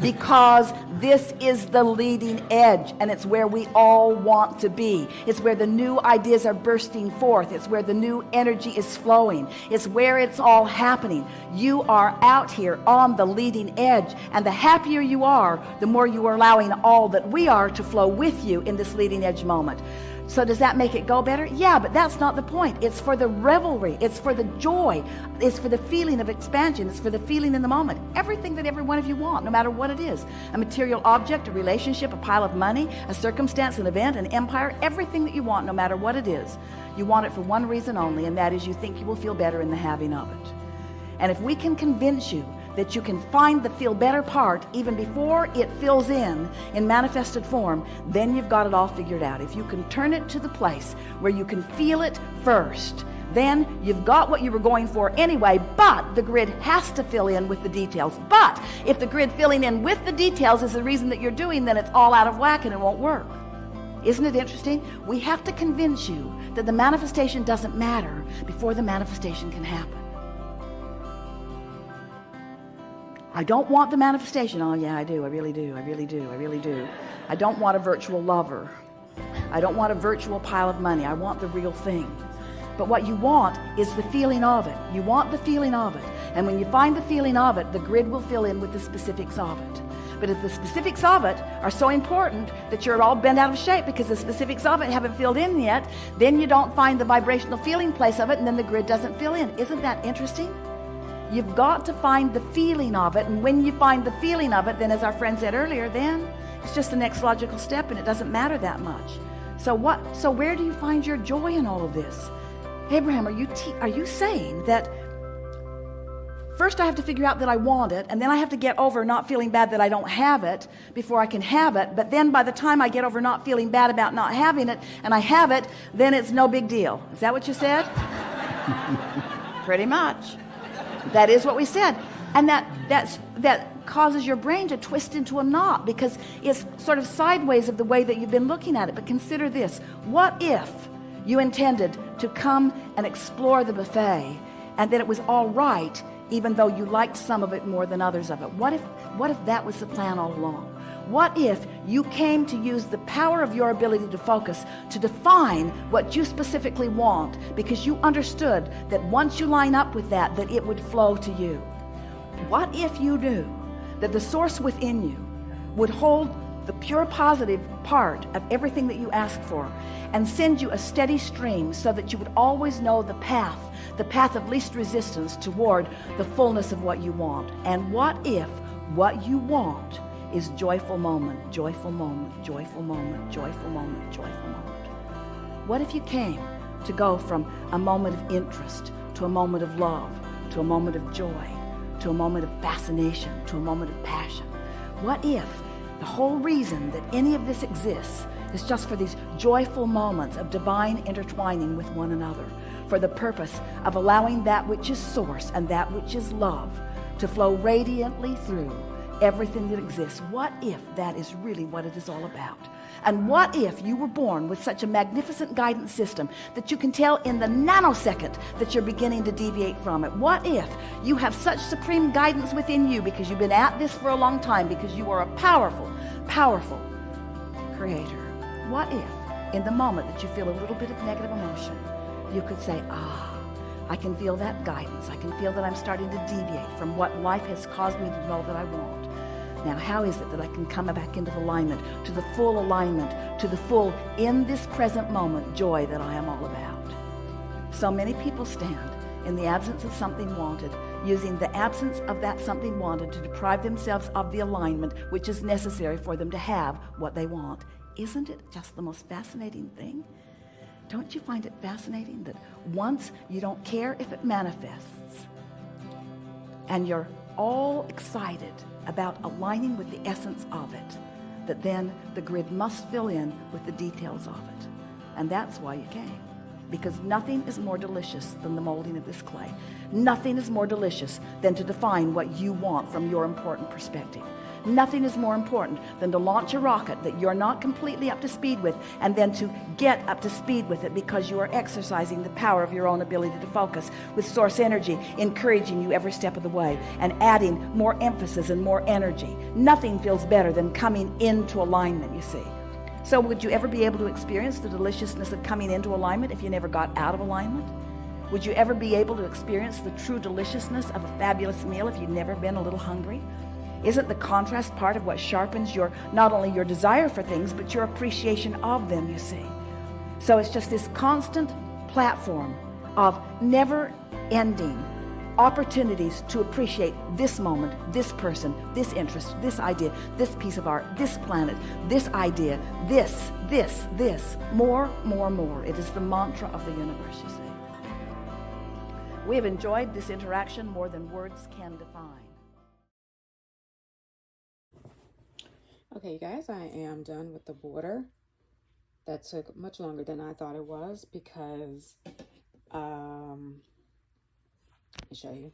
because this is the leading edge, and it's where we all want to be. It's where the new ideas are bursting forth. It's where the new energy is flowing. It's where it's all happening. You are out here on the leading edge, and the happier you are, the more you are allowing all that we are to flow with you in this leading edge moment. So does that make it go better? Yeah, but that's not the point. It's for the revelry. It's for the joy. It's for the feeling of expansion. It's for the feeling in the moment. Everything that every one of you want, no matter what it is. A material object, a relationship, a pile of money, a circumstance, an event, an empire, everything that you want, no matter what it is. You want it for one reason only, and that is you think you will feel better in the having of it. And if we can convince you that you can find the feel better part even before it fills in manifested form, then you've got it all figured out. If you can turn it to the place where you can feel it first, then you've got what you were going for anyway, but the grid has to fill in with the details. But if the grid filling in with the details is the reason that you're doing, then it's all out of whack and it won't work. Isn't it interesting? We have to convince you that the manifestation doesn't matter before the manifestation can happen. I don't want the manifestation. Oh yeah, I do. I really do. I really do. I really do. I don't want a virtual lover. I don't want a virtual pile of money. I want the real thing. But what you want is the feeling of it. You want the feeling of it. And when you find the feeling of it, the grid will fill in with the specifics of it. But if the specifics of it are so important that you're all bent out of shape because the specifics of it haven't filled in yet, then you don't find the vibrational feeling place of it, and then the grid doesn't fill in. Isn't that interesting? You've got to find the feeling of it, and when you find the feeling of it, then as our friend said earlier, then it's just the next logical step, and it doesn't matter that much. So where do you find your joy in all of this? Abraham, are you saying that first I have to figure out that I want it, and then I have to get over not feeling bad that I don't have it before I can have it, but then by the time I get over not feeling bad about not having it and I have it, then it's no big deal? Is that what you said? Pretty much. That is what we said. And that causes your brain to twist into a knot because it's sort of sideways of the way that you've been looking at it. But consider this. What if you intended to come and explore the buffet and that it was all right even though you liked some of it more than others of it? What if that was the plan all along? What if you came to use the power of your ability to focus to define what you specifically want because you understood that once you line up with that it would flow to you? What if you knew that the source within you would hold the pure positive part of everything that you asked for and send you a steady stream so that you would always know the path of least resistance toward the fullness of what you want? And what if what you want is joyful moment, joyful moment, joyful moment, joyful moment, joyful moment? What if you came to go from a moment of interest to a moment of love, to a moment of joy, to a moment of fascination, to a moment of passion? What if the whole reason that any of this exists is just for these joyful moments of divine intertwining with one another, for the purpose of allowing that which is source and that which is love to flow radiantly through everything that exists? What if that is really what it is all about? And what if you were born with such a magnificent guidance system that you can tell in the nanosecond that you're beginning to deviate from it? What if you have such supreme guidance within you because you've been at this for a long time, because you are a powerful, powerful creator? What if in the moment that you feel a little bit of negative emotion, you could say, I can feel that guidance. I can feel that I'm starting to deviate from what life has caused me to know that I want. Now, how is it that I can come back into alignment, to the full alignment, to the full, in this present moment, joy that I am all about? So many people stand in the absence of something wanted, using the absence of that something wanted to deprive themselves of the alignment which is necessary for them to have what they want. Isn't it just the most fascinating thing? Don't you find it fascinating that once you don't care if it manifests, and you're all excited about aligning with the essence of it, that then the grid must fill in with the details of it? And that's why you came. Because nothing is more delicious than the molding of this clay. Nothing is more delicious than to define what you want from your important perspective. Nothing is more important than to launch a rocket that you're not completely up to speed with, and then to get up to speed with it, because you are exercising the power of your own ability to focus with source energy, encouraging you every step of the way and adding more emphasis and more energy. Nothing feels better than coming into alignment, you see. So would you ever be able to experience the deliciousness of coming into alignment if you never got out of alignment? Would you ever be able to experience the true deliciousness of a fabulous meal if you'd never been a little hungry? Isn't the contrast part of what sharpens your, not only your desire for things, but your appreciation of them, you see? So it's just this constant platform of never-ending opportunities to appreciate this moment, this person, this interest, this idea, this piece of art, this planet, this idea, this, more. It is the mantra of the universe, you see. We have enjoyed this interaction more than words can define. Okay, you guys, I am done with the border. That took much longer than I thought it was because, let me show you.